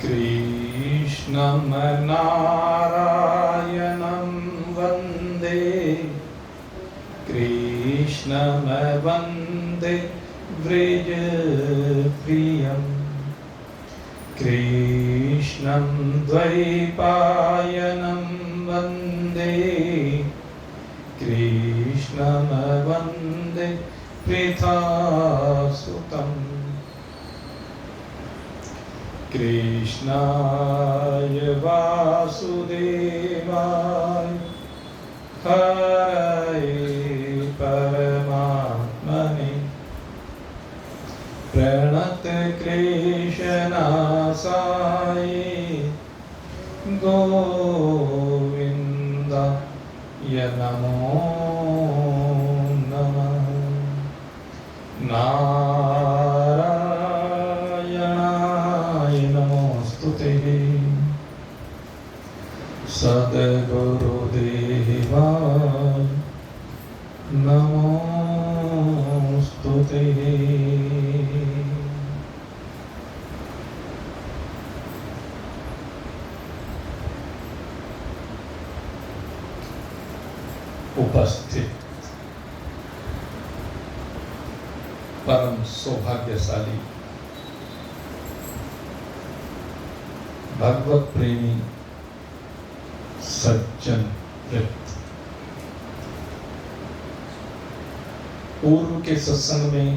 कृष्णं नारायणं वन्दे कृष्णं वन्दे व्रजप्रियं कृष्णं द्वैपायनं वन्दे कृष्णं वन्दे पृथासुतं कृष्णाय वासुदेवाय हरये परमात्मने प्रणतक्लेशनाशाय गोविन्दाय नमो नमः। नारायणाय नमोस्तुते सद्गुरुदेवाय नमोस्तुते। उपस्थित परम सौभाग्यशाली भगवत प्रेमी सज्जन वृत्त, पूर्व के सत्संग में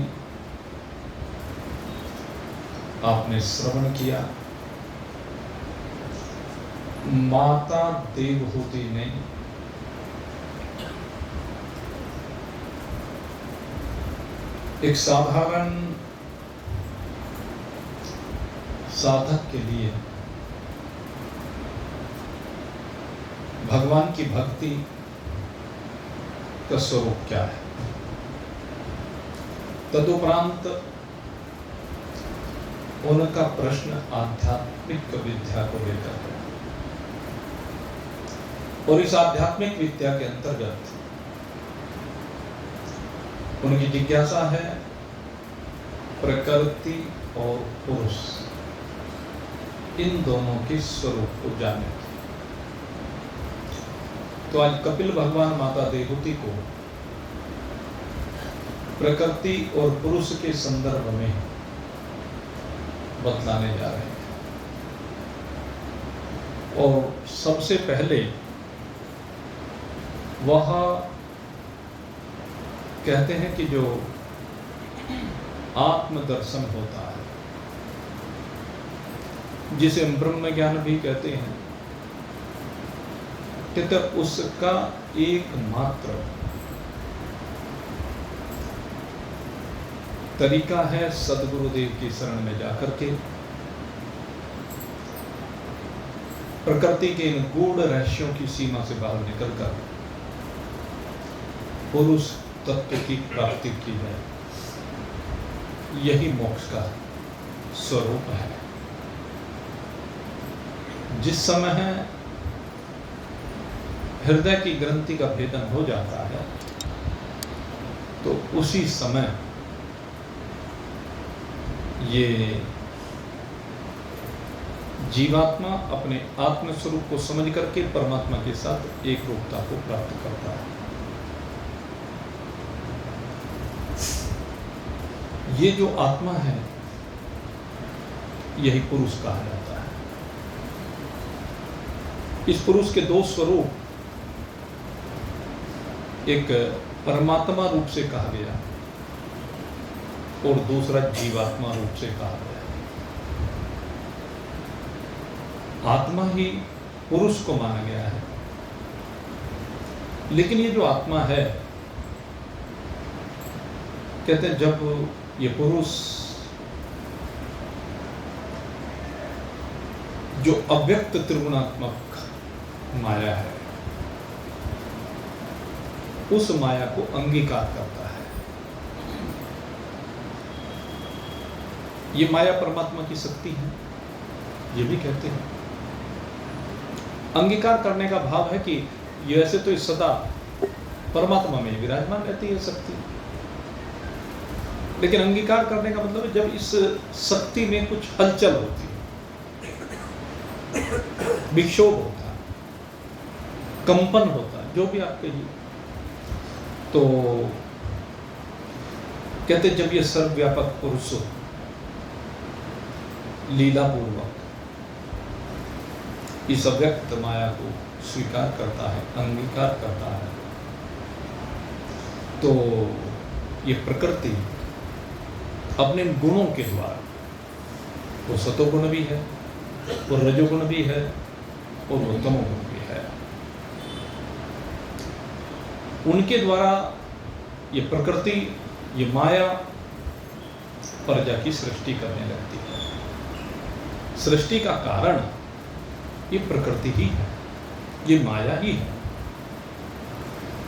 आपने श्रवण किया माता देवहूति ने एक साधारण साधक के लिए भगवान की भक्ति का स्वरूप क्या है। तदुपरांत उनका प्रश्न आध्यात्मिक विद्या को लेकर है और इस आध्यात्मिक विद्या के अंतर्गत उनकी जिज्ञासा है प्रकृति और पुरुष इन दोनों के स्वरूप को जानने की। तो आज कपिल भगवान माता देवहूति को प्रकृति और पुरुष के संदर्भ में बतलाने जा रहे हैं। और सबसे पहले वह कहते हैं कि जो आत्मदर्शन होता है, जिसे हम ब्रह्म ज्ञान भी कहते हैं, तो उसका एकमात्र तरीका है सद्गुरुदेव की शरण में जाकर के प्रकृति के इन गूढ़ रहस्यों की सीमा से बाहर निकलकर पुरुष तत्व की प्राप्ति की जाए। यही मोक्ष का स्वरूप है। जिस समय हृदय की ग्रंथि का भेदन हो जाता है तो उसी समय ये जीवात्मा अपने आत्म स्वरूप को समझ करके परमात्मा के साथ एक रूपता को प्राप्त करता है। ये जो आत्मा है यही पुरुष कहा जाता है। इस पुरुष के दो स्वरूप, एक परमात्मा रूप से कहा गया और दूसरा जीवात्मा रूप से कहा गया। आत्मा ही पुरुष को माना गया है, लेकिन ये जो आत्मा है, कहते हैं जब ये पुरुष जो अव्यक्त त्रिगुणात्मक माया है उस माया को अंगीकार करता है। ये माया परमात्मा की शक्ति है, ये भी कहते हैं। अंगीकार करने का भाव है कि ये ऐसे तो इस सदा परमात्मा में विराजमान रहती है शक्ति, लेकिन अंगीकार करने का मतलब है जब इस शक्ति में कुछ हलचल होती है, विक्षोभ होता है, कंपन होता है, जो भी आप कहिए। तो कहते जब ये सर्वव्यापक पुरुष लीला पूर्वक इस अव्यक्त माया को स्वीकार करता है, अंगीकार करता है, तो ये प्रकृति अपने गुणों के द्वारा, वो सतोगुण भी है, वो रजोगुण भी है और वो तमोगुण भी है, उनके द्वारा ये प्रकृति, ये माया प्रजा की सृष्टि करने लगती है। सृष्टि का कारण ये प्रकृति ही है, ये माया ही है।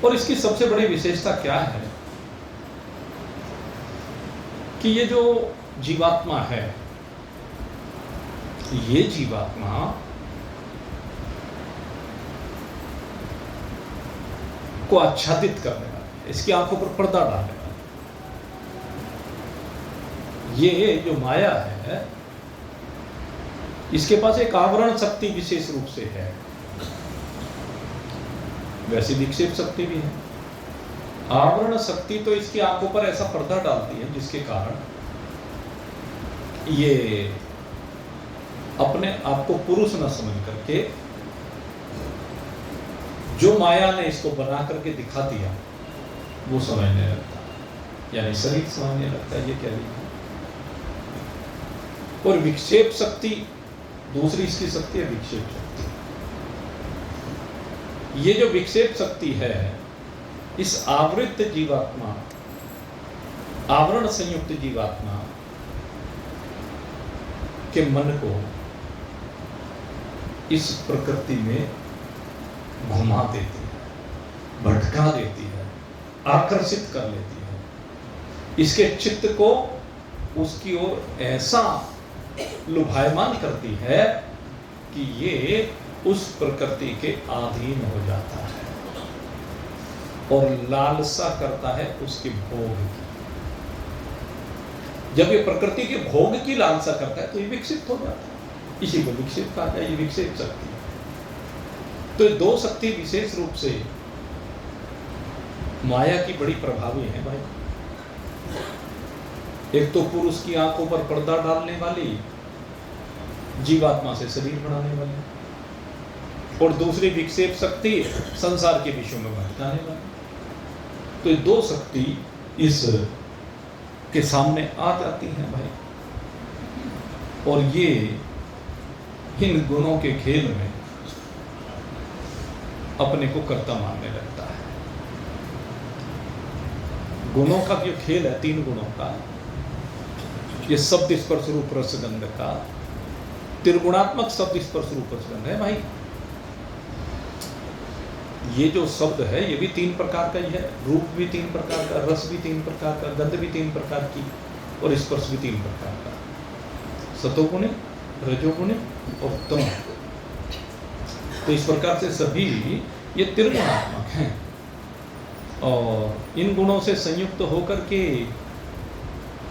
और इसकी सबसे बड़ी विशेषता क्या है कि ये जो जीवात्मा है, ये जीवात्मा को आच्छादित करने वाला है, इसकी आंखों पर पर्दा डालने वाला है। ये जो माया है, इसके पास एक आवरण शक्ति विशेष रूप से है, वैसे विक्षेप शक्ति भी है। आवरण शक्ति तो इसकी आंखों पर ऐसा पर्दा डालती है जिसके कारण ये अपने आप को पुरुष न समझ करके जो माया ने इसको बना करके दिखा दिया वो समझने लगता है, यानी शरीर समझने लगता है ये क्या है। और विक्षेप शक्ति दूसरी इसकी शक्ति है, विक्षेप शक्ति। ये जो विक्षेप शक्ति है, इस आवृत जीवात्मा, आवरण संयुक्त जीवात्मा के मन को इस प्रकृति में घुमा देती है, भटका देती है, आकर्षित कर लेती है, इसके चित्त को उसकी ओर ऐसा लुभायमान करती है कि ये उस प्रकृति के अधीन हो जाता है और लालसा करता है उसके भोग की। जब ये प्रकृति के भोग की लालसा करता है तो ये विकसित हो जाता है, इसी को विक्षेप कहा जाए, ये विक्षेप शक्ति है। तो ये दो शक्ति विशेष रूप से माया की बड़ी प्रभावी है भाई। एक तो पुरुष की आंखों पर पर्दा डालने वाली, जीवात्मा से शरीर बनाने वाली, और दूसरी विक्षेप शक्ति संसार के विषयों में भटकाने वाली। तो ये दो शक्ति इस के सामने आ जाती हैं भाई, और ये इन गुणों के खेल में अपने को कर्ता मानने लगता है। गुणों का जो खेल है, तीन गुणों का, ये शब्द स्पर्श रूप रसगंध का त्रिगुणात्मक शब्द स्पर्श रूप रसगंध है भाई। ये जो शब्द है ये भी तीन प्रकार का ही है, रूप भी तीन प्रकार का, रस भी तीन प्रकार का, गंध भी तीन प्रकार की, और स्पर्श भी तीन प्रकार का, सतोगुण, रजोगुण और तमोगुण। तो इस प्रकार से सभी ये त्रिगुणात्मक हैं, और इन गुणों से संयुक्त होकर के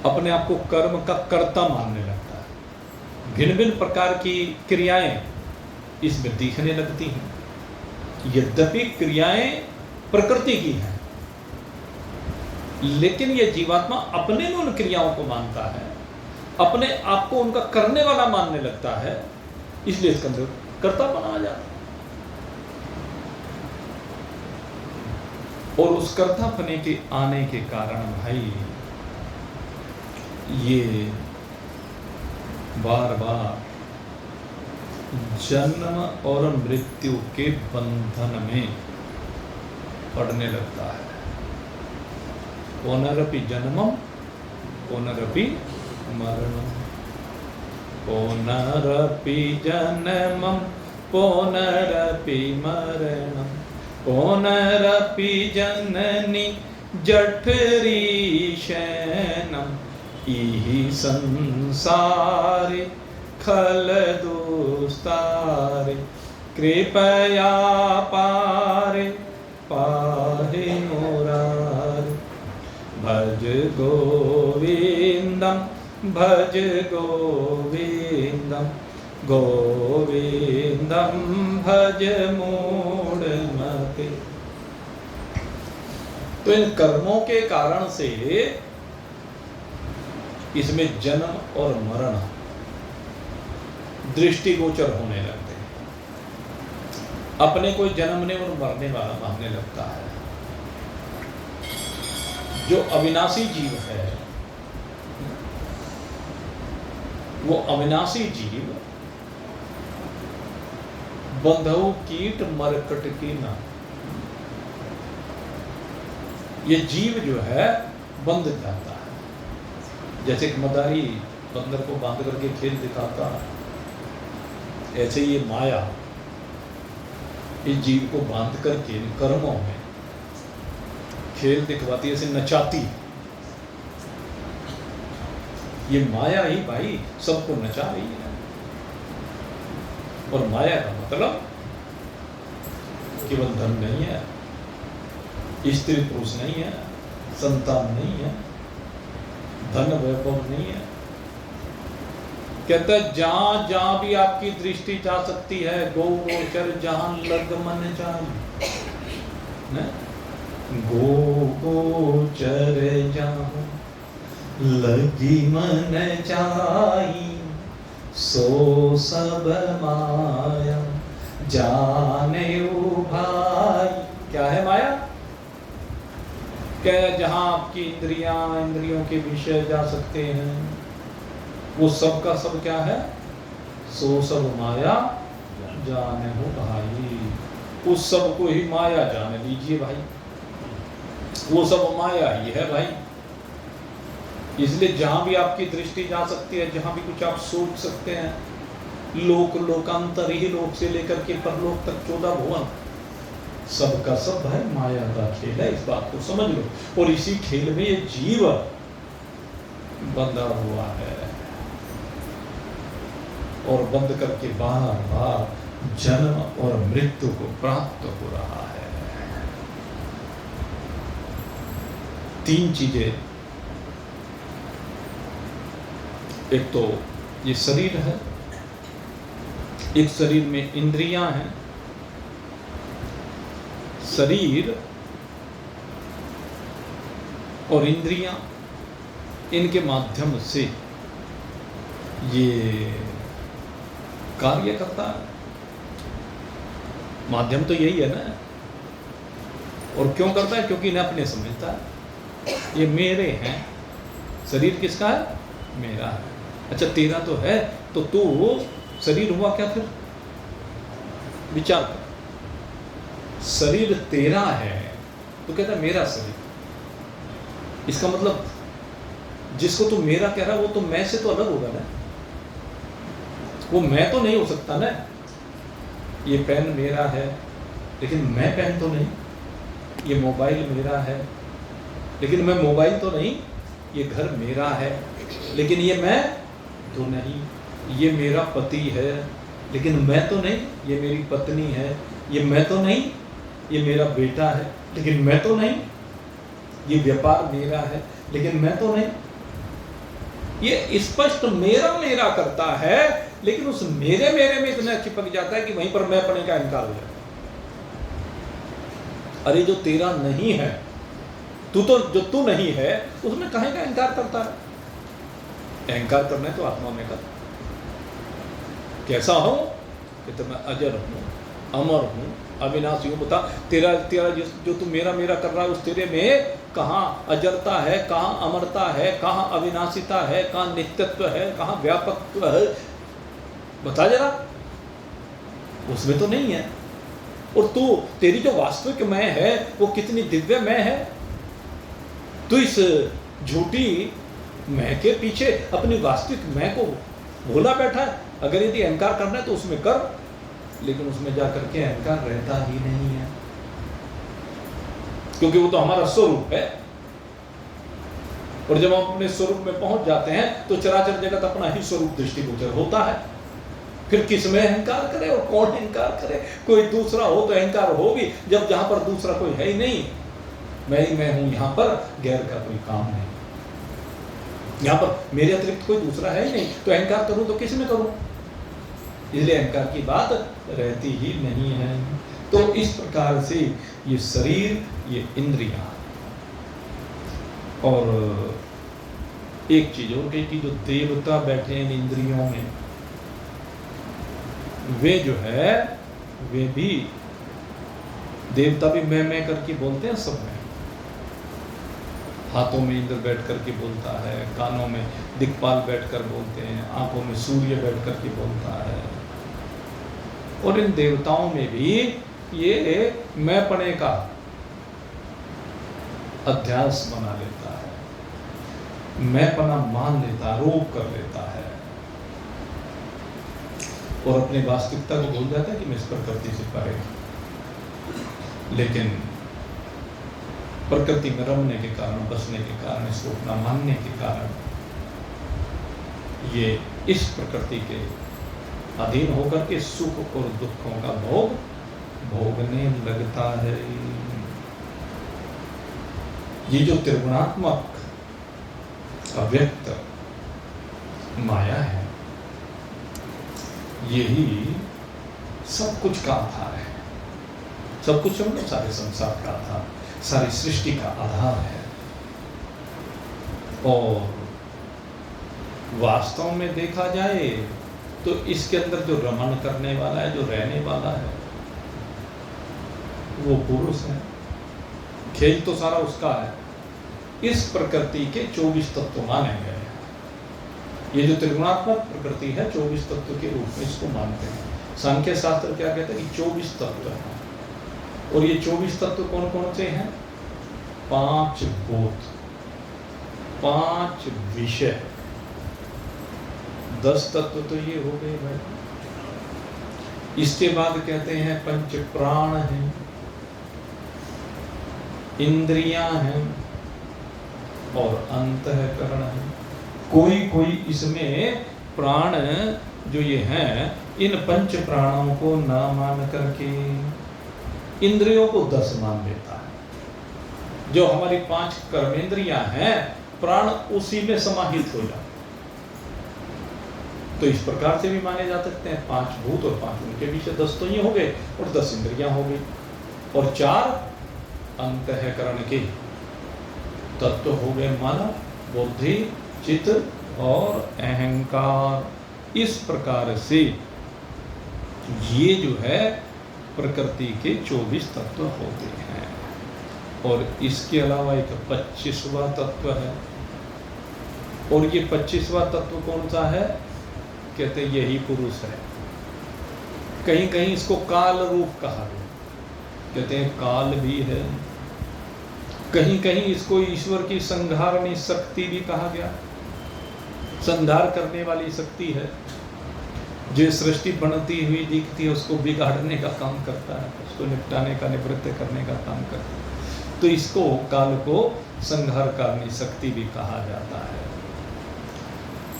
अपने आप को कर्म का कर्ता मानने लगता है। भिन्न भिन्न प्रकार की क्रियाएं इसमें दिखने लगती हैं, यद्यपि क्रियाएं प्रकृति की हैं, लेकिन यह जीवात्मा अपने में उन क्रियाओं को मानता है, अपने आप को उनका करने वाला मानने लगता है, इसलिए इसके अंदर कर्ता बना जाता है। और उस कर्तापने के आने के कारण भाई ये बार बार जन्म और मृत्यु के बंधन में पड़ने लगता है। पुनरपि जन्मम पुनरपि मरणम, पुनरपि जन्मम पुनरपि मरणम, पुनरपि जननी जठरी शयनम, इहि संसारे खल दुस्तारे, कृपया पारे पाहि मुरारे, भज गोविंदम भज गोविंदम, गोविंदम भज मूढ़मते। तो इन कर्मों के कारण से इसमें जन्म और मरण दृष्टिगोचर होने लगते हैं। अपने को जन्मने और मरने वाला मानने लगता है। जो अविनाशी जीव है, वो अविनाशी जीव बंधु कीट मरकट की ना, ये जीव जो है बंध जाता है। जैसे एक मदारी बंदर को बांध करके खेल दिखाता है, ऐसे ये माया इस जीव को बांध करके कर्मों में खेल दिखवाती है, ऐसे नचाती। ये माया ही भाई सबको नचा रही है। और माया का मतलब केवल धन नहीं है, स्त्री पुरुष नहीं है, संतान नहीं है, धन वैभव नहीं है। कहता है जहां जहां भी आपकी दृष्टि जा सकती है, गो गोचर जहां लग मन जाए, गो गोचर जहां लगी मन जाई, सो सब माया जाने भाई। क्या है माया? क्या जहां आपकी इंद्रियों के विषय जा सकते हैं, वो सब का सब क्या है? सो सब माया जाने हो भाई। उस सब को ही माया जाने लीजिए भाई, वो सब माया ही है भाई। इसलिए जहां भी आपकी दृष्टि जा सकती है, जहां भी कुछ आप सोच सकते हैं, लोक लोकांतर ही लोक से लेकर के परलोक तक 14 भुवन, सबका सब है माया का खेल है। इस बात को समझ लो। और इसी खेल में ये जीव बंधा हुआ है और बंद करके बार बार जन्म और मृत्यु को प्राप्त हो रहा है। 3 चीजें, एक तो ये शरीर है, एक शरीर में इंद्रियां हैं। शरीर और इंद्रियां, इनके माध्यम से ये कार्य करता है। माध्यम तो यही है ना। और क्यों करता है? क्योंकि इन्हें अपने समझता है ये मेरे हैं। शरीर किसका है? मेरा है। अच्छा तेरा तो है, तो तू शरीर हुआ क्या फिर? विचार कर। शरीर तेरा है तो कहता है मेरा शरीर। इसका मतलब जिसको तू मेरा कह रहा है वो तो मैं से तो अलग होगा ना, वो मैं तो नहीं हो सकता ना। ये पेन मेरा है लेकिन मैं पेन तो नहीं। ये मोबाइल मेरा है लेकिन मैं मोबाइल तो नहीं। ये घर मेरा है लेकिन ये मैं तो नहीं। ये मेरा पति है लेकिन मैं तो नहीं। ये मेरी पत्नी है, ये मैं तो नहीं। ये मेरा बेटा है लेकिन मैं तो नहीं। ये व्यापार मेरा है लेकिन मैं तो नहीं। ये स्पष्ट मेरा मेरा करता है, लेकिन उस मेरे में इतना चिपक जाता है कि वहीं पर मैं अपने का इनकार हो जाता है। अरे जो तेरा नहीं है, तू तो जो तू नहीं है उसमें कहीं का इनकार करता है। अहंकार करना है तो आत्मा में कर। कैसा हो कि तो मैं अजर हूं, अमर हूं, अविनाशी हूं। बता तेरा जो तू मेरा मेरा कर रहा है उस तेरे में कहाँ अजरता है, कहाँ अमरता है, कहाँ अविनाशिता है, कहाँ नित्यत्व है, कहाँ व्यापकत्व है? बता जरा। उसमें तो नहीं है। और तू तेरी जो वास्तविक मैं है वो कितनी दिव्य मैं है। तू इस झूठी मैं के पीछे अपनी वास्तविक मैं को भूला बैठा है। अगर यदि अहंकार करना है तो उसमें कर, लेकिन उसमें जाकर के अहंकार रहता ही नहीं है, क्योंकि वो तो हमारा स्वरूप है। और जब हम अपने स्वरूप में पहुंच जाते हैं तो चराचर जगत अपना ही स्वरूप दृष्टिगोचर होता है। फिर किस में अहंकार करे और कौन अहंकार करे? कोई दूसरा हो तो अहंकार हो भी, जब जहां पर दूसरा कोई है ही नहीं। मैं ही मैं हूं, यहां पर गैर का कोई काम नहीं। यहां पर मेरे अतिरिक्त कोई दूसरा है ही नहीं, तो अहंकार करूं तो किस में करूं? इसलिए अहंकार की बात रहती ही नहीं है। तो इस प्रकार से ये शरीर, ये इंद्रियां, और एक चीज और कही कि जो देवता बैठे हैं इंद्रियों में, वे जो है वे भी देवता भी मैं करके बोलते हैं सब में। हाथों में इंद्र बैठ करके बोलता है, कानों में दिक्पाल बैठकर बोलते हैं, आंखों में सूर्य बैठ करके बोलता है। और इन देवताओं में भी ये मैंपने का अध्यास बना लेता है, मैंपना मान लेता, आरोप कर लेता है और अपनी वास्तविकता को भूल जाता है कि मैं इस प्रकृति से परे। लेकिन प्रकृति में रमने के कारण, बसने के कारण, इसको अपना मानने के कारण ये इस प्रकृति के अधीन होकर के सुख और दुखों का भोग भोगने लगता है। ये जो त्रिगुणात्मक अव्यक्त माया है, यही सब कुछ का आधार है। सब कुछ मतलब सारे संसार का आधार, सारी सृष्टि का आधार है। और वास्तव में देखा जाए तो इसके अंदर जो रमण करने वाला है, जो रहने वाला है, वो पुरुष है। खेल तो सारा उसका है। इस प्रकृति के 24 तत्व माने गए हैं। ये जो त्रिगुणात्मक प्रकृति है 24 तत्व के रूप में इसको मानते हैं। सांख्य शास्त्र क्या कहते हैं कि 24 तत्व है। और ये 24 तत्व कौन कौन से हैं? 5 भूत, 5 विषय, 10 तत्व तो ये हो गए भाई। इसके बाद कहते हैं 5 प्राण हैं, इंद्रियां हैं और अंतःकरण है। कोई इसमें प्राण जो ये हैं, इन 5 प्राणों को न मान करके इंद्रियों को 10 मान लेता है। जो हमारी 5 कर्मेंद्रियां हैं, प्राण उसी में समाहित हो जाते। तो इस प्रकार से भी माने जा सकते हैं 5 भूत और 5 उनके विषय, 10 तो ये हो गए और 10 इंद्रियां हो गई और 4 अंतःकरण के तत्व हो गए, मन, बुद्धि, चित्त और अहंकार। इस प्रकार से ये जो है प्रकृति के 24 तत्व होते हैं। और इसके अलावा एक 25वां तत्व है। और ये 25वां तत्व कौन सा है? कहते यही पुरुष है। कहीं कहीं इसको काल रूप कहा गया, कहते हैं काल भी है। कहीं कहीं इसको ईश्वर की संहारणी शक्ति भी कहा गया। संहार करने वाली शक्ति है, जो सृष्टि बनती हुई दिखती है उसको बिगाड़ने का काम करता है, उसको निपटाने का, निवृत्त करने का काम करता है। तो इसको काल को संहारकारणी शक्ति भी कहा जाता है।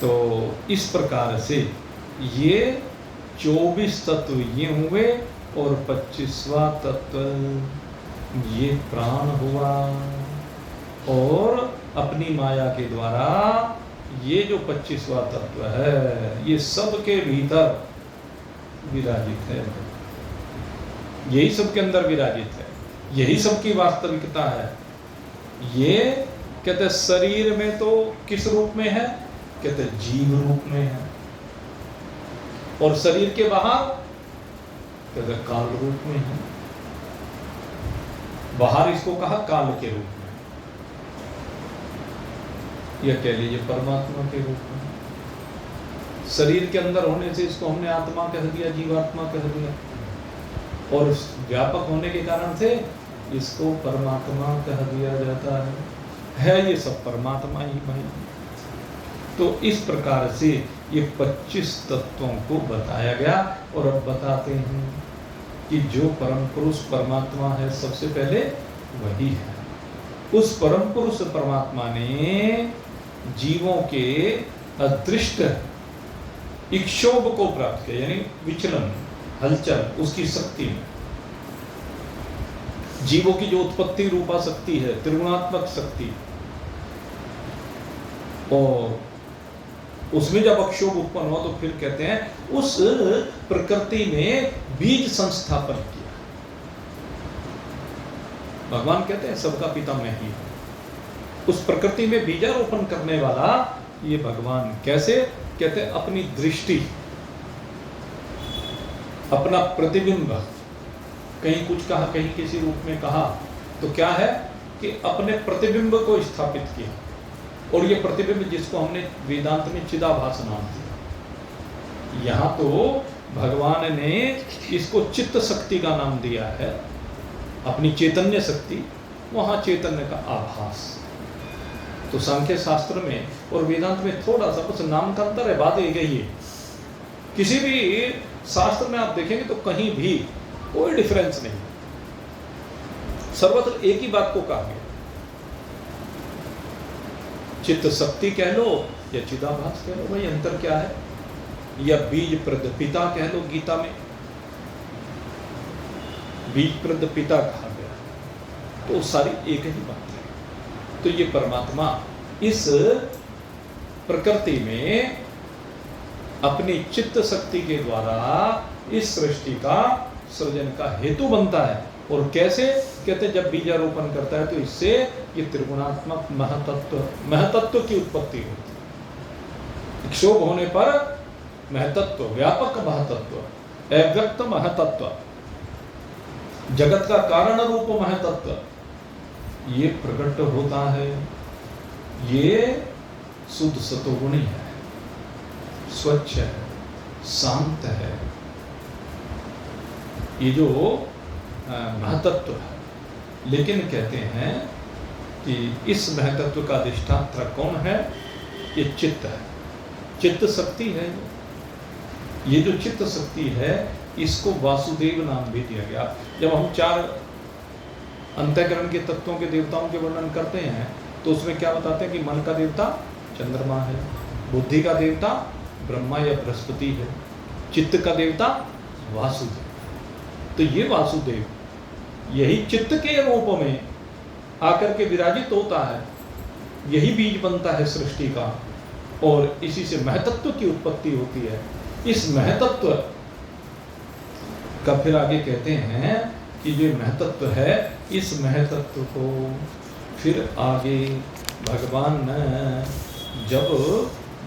तो इस प्रकार से ये 24 तत्व ये हुए और 25वां तत्व ये प्राण हुआ। और अपनी माया के द्वारा ये जो 25वां तत्व है ये सबके भीतर विराजित है, यही सबके अंदर विराजित है, यही सबकी वास्तविकता है। ये कहते शरीर में तो किस रूप में है? कहते जीव रूप में है। और शरीर के बाहर कहते काल रूप में है। बाहर इसको कहा काल के रूप में, या कह लीजिए परमात्मा के रूप में। शरीर के अंदर होने से इसको हमने आत्मा कह दिया, जीवात्मा कह दिया। और व्यापक होने के कारण से इसको परमात्मा कह दिया जाता है ये सब परमात्मा ही भाई। तो इस प्रकार से ये 25 तत्वों को बताया गया। और अब बताते हैं कि जो परम पुरुष परमात्मा है सबसे पहले वही है। उस परम पुरुष परमात्मा ने जीवों के अदृष्ट इक्षोभ को प्राप्त किया, यानी विचलन, हलचल, उसकी शक्ति में जीवों की जो उत्पत्ति रूपा शक्ति है, त्रिगुणात्मक शक्ति, और उसमें जब अक्षोभ उत्पन्न हुआ तो फिर कहते हैं उस प्रकृति में बीज संस्थापन किया। भगवान कहते हैं सबका पिता मैं ही हूं। उस प्रकृति में बीजारोपण करने वाला ये भगवान। कैसे? कहते हैं अपनी दृष्टि, अपना प्रतिबिंब, कहीं कुछ कहा कहीं किसी रूप में कहा, तो क्या है कि अपने प्रतिबिंब को स्थापित किया। और ये प्रतिबिंब जिसको हमने वेदांत में चिदाभास नाम दिया, यहां तो भगवान ने इसको चित्त शक्ति का नाम दिया है, अपनी चैतन्य शक्ति, वहां चैतन्य का आभास। तो सांख्य शास्त्र में और वेदांत में थोड़ा सा कुछ नाम का अंतर है, बात एक ही है। किसी भी शास्त्र में आप देखेंगे तो कहीं भी कोई डिफरेंस नहीं, सर्वत्र एक ही बात को कहा गया। चित्त शक्ति कह लो या चिदाभास कह लो, भाई अंतर क्या है? या बीज प्रद पिता कह लो, गीता में बीज प्रद पिता कहा गया, तो सारी एक ही बात है। तो ये परमात्मा इस प्रकृति में अपनी चित्त शक्ति के द्वारा इस सृष्टि का सृजन का हेतु बनता है। और कैसे? कहते जब बीजारोपण करता है तो इससे ये त्रिगुणात्मक महतत्व की उत्पत्ति होती है। क्षोभ होने पर महतत्व, व्यापक महतत्व, अव्यक्त महतत्व, जगत का कारण रूप महतत्व ये प्रकट होता है। ये शुद्ध सतोगुणी है, स्वच्छ है, शांत है। ये जो महतत्व है, लेकिन कहते हैं कि इस महतत्व का अधिष्ठात्र कौन है? ये चित्त है, चित्त शक्ति है। ये जो चित्त शक्ति है इसको वासुदेव नाम भी दिया गया। जब हम 4 अंतःकरण के तत्वों के देवताओं के वर्णन करते हैं तो उसमें क्या बताते हैं कि मन का देवता चंद्रमा है, बुद्धि का देवता ब्रह्मा या बृहस्पति है, चित्त का देवता वासुदेव। तो ये वासुदेव यही चित्त के रूप में आकर के विराजित होता है, यही बीज बनता है सृष्टि का, और इसी से महतत्व की उत्पत्ति होती है। इस महतत्व का फिर आगे कहते हैं कि जो महतत्व है, इस महतत्व को फिर आगे भगवान ने जब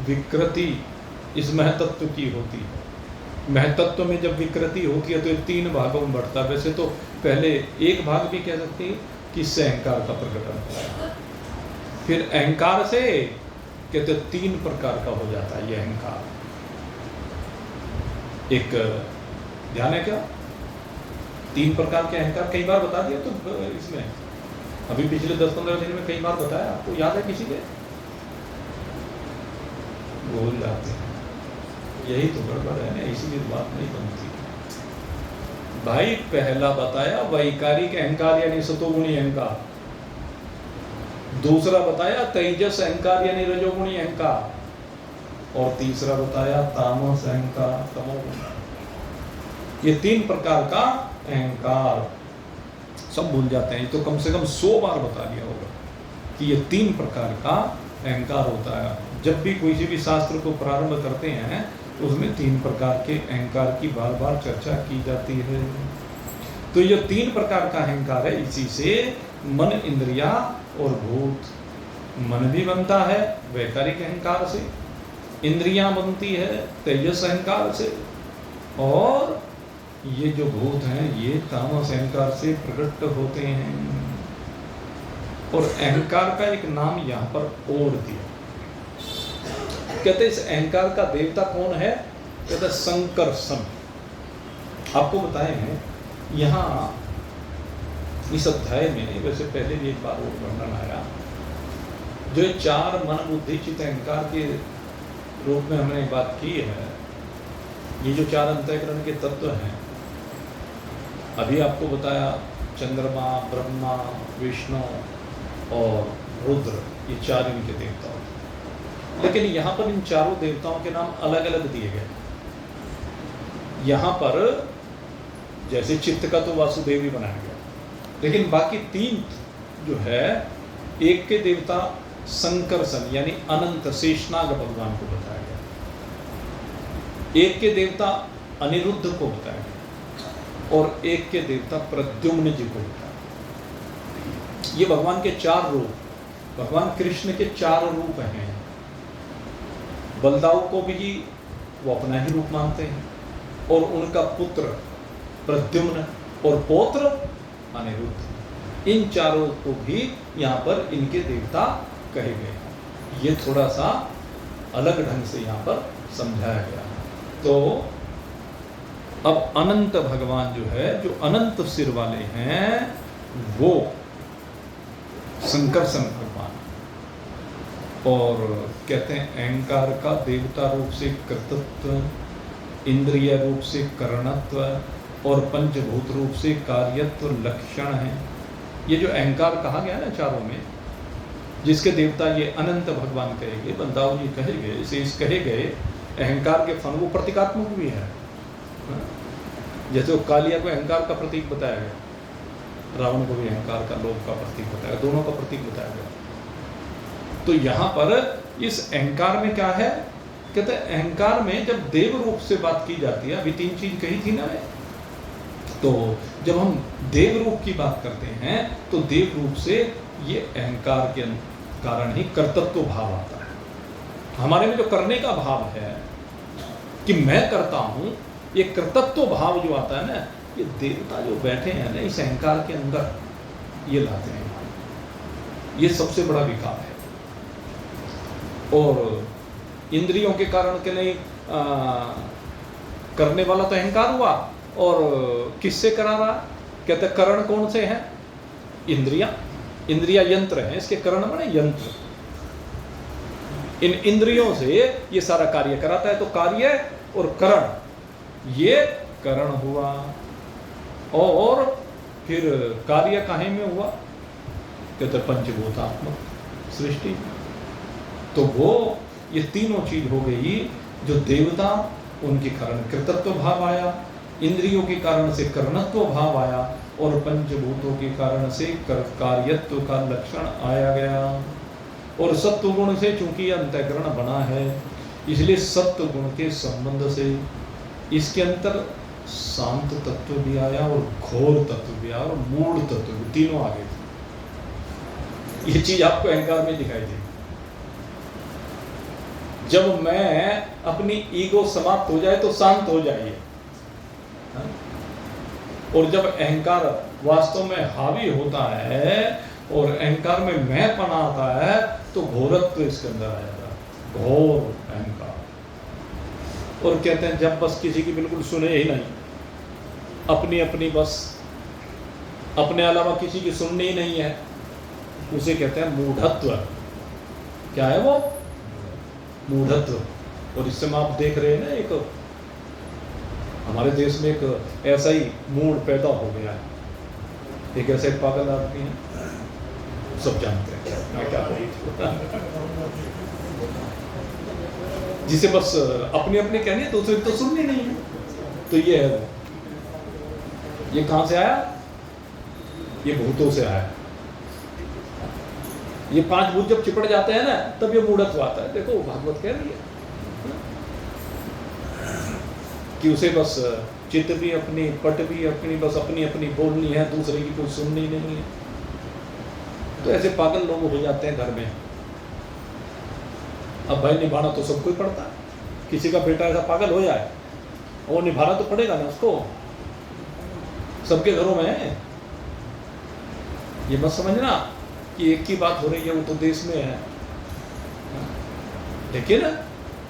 विकृति इस महतत्व की होती है, महतत्व में जब विकृति होती है तो ये 3 भागों में बढ़ता है। वैसे तो पहले एक भाग भी कह सकते हैं कि इससे अहंकार का प्रकटन होता है, फिर अहंकार से कहते 3 प्रकार का हो जाता है ये अहंकार। एक ध्यान है क्या? 3 प्रकार के अहंकार कई बार बता दिया तो इसमें अभी पिछले 10-15 दिन में कई बार बताया, आपको याद है किसी के? भूल जाते हैं, यही तो गड़बड़ है ना, इसीलिए बात नहीं बनती। भाई पहला बताया वैकारिक अहंकार यानी सतोगुणी अहंकार, दूसरा बताया तेजस अहंकार यानी रजोगुणी अहंकार, और तीसरा बताया तामस अहंकार तमोगुणी। ये 3 प्रकार का अहंकार सब भूल जाते हैं। तो कम से कम 100 बार बता दिया होगा कि ये 3 प्रकार का अहंकार होता है। जब भी किसी भी शास्त्र को प्रारंभ करते हैं उसमें 3 प्रकार के अहंकार की बार बार चर्चा की जाती है। तो ये 3 प्रकार का अहंकार है, इसी से मन, इंद्रिया और भूत। मन भी बनता है वैकारिक अहंकार से, इंद्रियां बनती है तेजस अहंकार से, और ये जो भूत हैं ये तामस अहंकार से प्रकट होते हैं। और अहंकार का एक नाम यहाँ पर और दिया, कहते इस अहंकार का देवता कौन है? कहते संकर्षण। आपको बताए हैं यहाँ इस अध्याय में, वैसे पहले भी एक बार वो वर्णन आया, जो 4 मन बुद्धि चित्त अहंकार के रूप में हमने बात की है। ये जो 4 अंतःकरण के तत्व हैं, अभी आपको बताया चंद्रमा, ब्रह्मा, विष्णु और रुद्र, ये 4 इनके देवता होते हैं। लेकिन यहाँ पर इन 4 देवताओं के नाम अलग अलग दिए गए। यहाँ पर जैसे चित्त का तो वासुदेव ही बनाया गया, लेकिन बाकी 3 जो है, एक के देवता संकर्षण यानी अनंत शेषनाग भगवान को बताया गया, एक के देवता अनिरुद्ध को बताया गया और एक के देवता प्रद्युम्न जी को बताया। ये भगवान के 4 रूप, भगवान कृष्ण के 4 रूप हैं। बलदाऊ को भी वो अपना ही रूप मानते हैं और उनका पुत्र प्रद्युम्न और पौत्र अनिरुद्ध, इन चारों को भी यहाँ पर इनके देवता कहे गए हैं। ये थोड़ा सा अलग ढंग से यहाँ पर समझाया गया। तो अब अनंत भगवान जो है, जो अनंत सिर वाले हैं, वो संकर्षण भगवान, और कहते हैं अहंकार का देवता रूप से कर्तृत्व, इंद्रिय रूप से करणत्व और पंचभूत रूप से कार्यत्व लक्षण है। ये जो अहंकार कहा गया ना चारों में, जिसके देवता ये अनंत भगवान कहे गए, बलदाऊ जी कहे गए, इसे कहे गए अहंकार के फल, वो प्रतीकात्मक भी है। जैसे वो कालिया को अहंकार का प्रतीक बताया गया, रावण को भी अहंकार का, लोभ का प्रतीक बताया, दोनों का प्रतीक बताया गया। तो यहाँ पर इस अहंकार में क्या है, कहते हैं अहंकार में जब देव रूप से बात की जाती है, अभी 3 चीज कही थी ना, तो जब हम देव रूप की बात करते हैं तो देव रूप से ये अहंकार के कारण ही कर्तृत्व भाव आता है। हमारे में जो करने का भाव है कि मैं करता हूं, ये कर्तृत्व भाव जो आता है ना, ये देवता जो बैठे हैं ना इस अहंकार के अंदर, ये लाते हैं। ये सबसे बड़ा विकार है। और इंद्रियों के कारण के नहीं करने वाला तो अहंकार हुआ, और किससे करा रहा, कहते करण कौन से हैं, इंद्रिया यंत्र हैं, इसके करण माने यंत्र। इन इंद्रियों से ये सारा कार्य कराता है। तो कार्य और करण, ये करण हुआ। और फिर कार्य काहे में हुआ, कहते पंचभूतात्मक सृष्टि। तो वो ये तीनों चीज हो गई। जो देवता, उनके कारण कृतत्व भाव आया, इंद्रियों के कारण से करणत्व भाव आया, और पंचभूतों के कारण से कार्यत्व का लक्षण आया गया। और सत्व गुण से चूंकि अंतःकरण बना है, इसलिए सत्व गुण के संबंध से इसके अंतर शांत तत्व भी आया और घोर तत्व भी आया और मूढ़ तत्व भी, तीनों आ गए। ये चीज आपको अहंकार में दिखाई दी। जब मैं अपनी ईगो समाप्त हो जाए तो शांत हो जाइए, और जब अहंकार वास्तव में हावी होता है और अहंकार में मैं पना आता है, तो घोरत्व इसके अंदर आ जाता है, घोर अहंकार। और कहते हैं जब बस किसी की बिल्कुल सुने ही नहीं, अपनी अपनी बस, अपने अलावा किसी की सुननी ही नहीं है, उसे कहते हैं मूढ़त्व। क्या है वो? मूढ़त्व। और इस समय आप देख रहे हैं ना, एक हमारे देश में एक ऐसा ही मूड पैदा हो गया है। एक ऐसे पागल आदमी है, सब जानते हैं मैं क्या बोलूं, जिसे बस अपने अपने कहने, दूसरे तो सुननी नहीं है। तो ये है वो। ये कहां से आया? ये भूतों से आया। ये 5 भूत जब चिपट जाते हैं ना, तब ये मूढ़त्व आता है। देखो भागवत कह रही है कि उसे बस चित्त भी अपनी, पट भी अपनी, बस अपनी अपनी बोलनी है, दूसरे की कोई सुननी नहीं है। तो ऐसे पागल लोग हो जाते हैं घर में। अब भाई निभाना तो सबको ही पड़ता है। किसी का बेटा ऐसा पागल हो जाए, और निभाना तो पड़ेगा ना उसको, सबके घरों में है। ये मत समझना कि एक की बात हो रही है, वो तो देश में है। लेकिन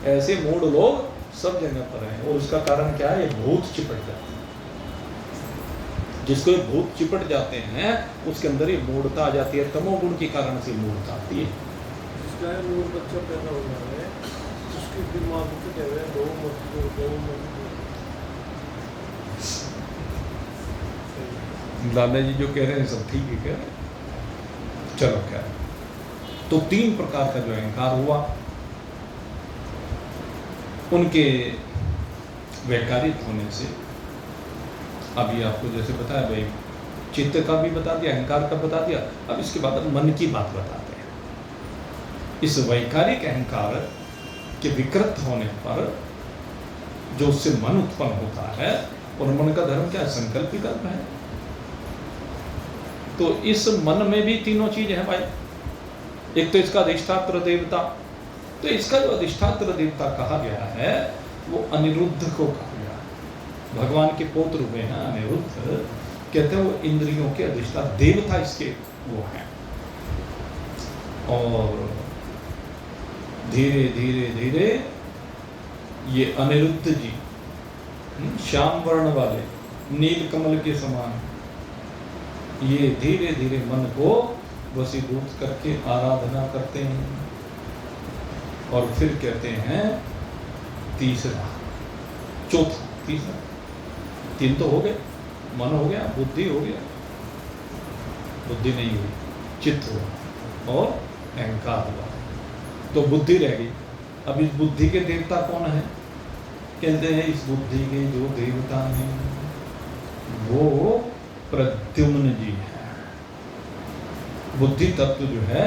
ऐसे मूढ़ लोग सब जगह पर हैं, और उसका कारण क्या है? ये भूत चिपट जाते हैं। जिसको ये भूत चिपट जाते हैं, उसके अंदर ये मूढ़ता आ जाती है। तमोगुण के कारण से मूढ़ता आती है। जिसका मूढ़ बच्चा पैदा हो रहा है, उसके दिमाग में क्या है, दो मत। लाला जी जो कह रहे हैं सब ठीक ही कह रहे हैं। चलो क्या, तो 3 प्रकार का जो अहंकार हुआ, उनके वैकारिक होने से, अभी आपको जैसे बताया भाई, चित्त का भी बता दिया, अहंकार का बता दिया। अब इसके बाद मन की बात बताते हैं। इस वैकारिक अहंकार के विकृत होने पर जो उससे मन उत्पन्न होता है, और मन का धर्म क्या है? संकल्प विकल्प है। तो इस मन में भी तीनों चीज है भाई। एक तो इसका अधिष्ठात्र देवता, तो इसका जो अधिष्ठात्र देवता कहा गया है वो अनिरुद्ध को कहा गया है। भगवान के पौत्र हुए हैं अनिरुद्ध, कहते हैं वो इंद्रियों के अधिष्ठात्र देवता इसके वो हैं। और धीरे धीरे धीरे ये अनिरुद्ध जी श्याम वर्ण वाले, नील कमल के समान, ये धीरे धीरे मन को वशीभूत करके आराधना करते हैं। और फिर कहते हैं तीसरा, चौथा, तीसरा, तीन तो हो गए, मन हो गया, बुद्धि हो गया, बुद्धि नहीं हुई, चित्त हुआ और अहंकार हुआ, तो बुद्धि रह गई। अब इस बुद्धि के देवता कौन है? कहते हैं इस बुद्धि के जो देवता हैं वो प्रद्युम्न जी हैं। बुद्धि तत्व जो है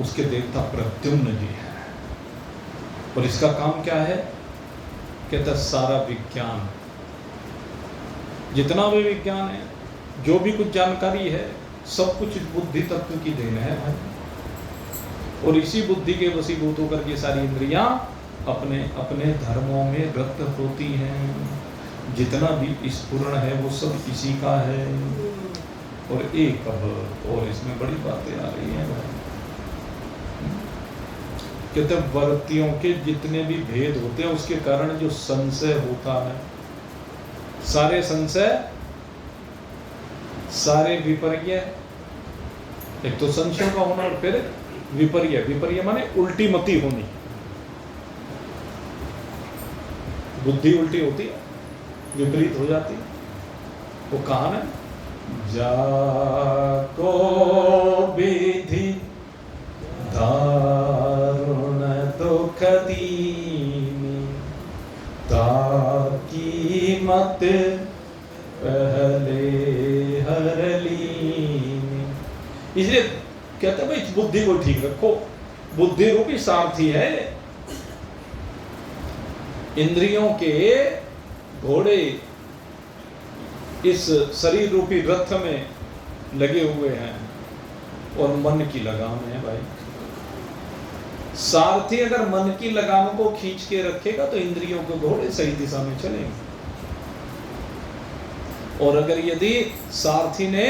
उसके देवता प्रद्युम्न जी हैं। और इसका काम क्या है? कहता सारा विज्ञान, जितना भी विज्ञान है, जो भी कुछ जानकारी है, सब कुछ बुद्धि तत्व की देन है भाई। और इसी बुद्धि के वशीभूत होकर के सारी इंद्रियां अपने अपने धर्मों में रत होती हैं। जितना भी स्फुरण है वो सब इसी का है। और एक अब और इसमें बड़ी बातें आ रही हैं भाई। कहते वर्तियों के जितने भी भेद होते हैं उसके कारण जो संशय होता है, सारे संशय, सारे विपर्य, एक तो संशय का होना और फिर विपर्य। विपर्य माने उल्टी मति होनी, बुद्धि उल्टी होती है, विपरीत हो जाती है। वो कहां है? जाको विधि दारुण दुख दीनी, ताकी मत पहले हर लीनी। इसलिए कहते हैं भाई इस बुद्धि को ठीक रखो। बुद्धि रूपी सारथी है। इंद्रियों के घोड़े इस शरीर रूपी रथ में लगे हुए हैं और मन की लगाम है भाई। सारथी अगर मन की लगाम को खींच के रखेगा तो इंद्रियों के घोड़े सही दिशा में चलेंगे। और अगर यदि सारथी ने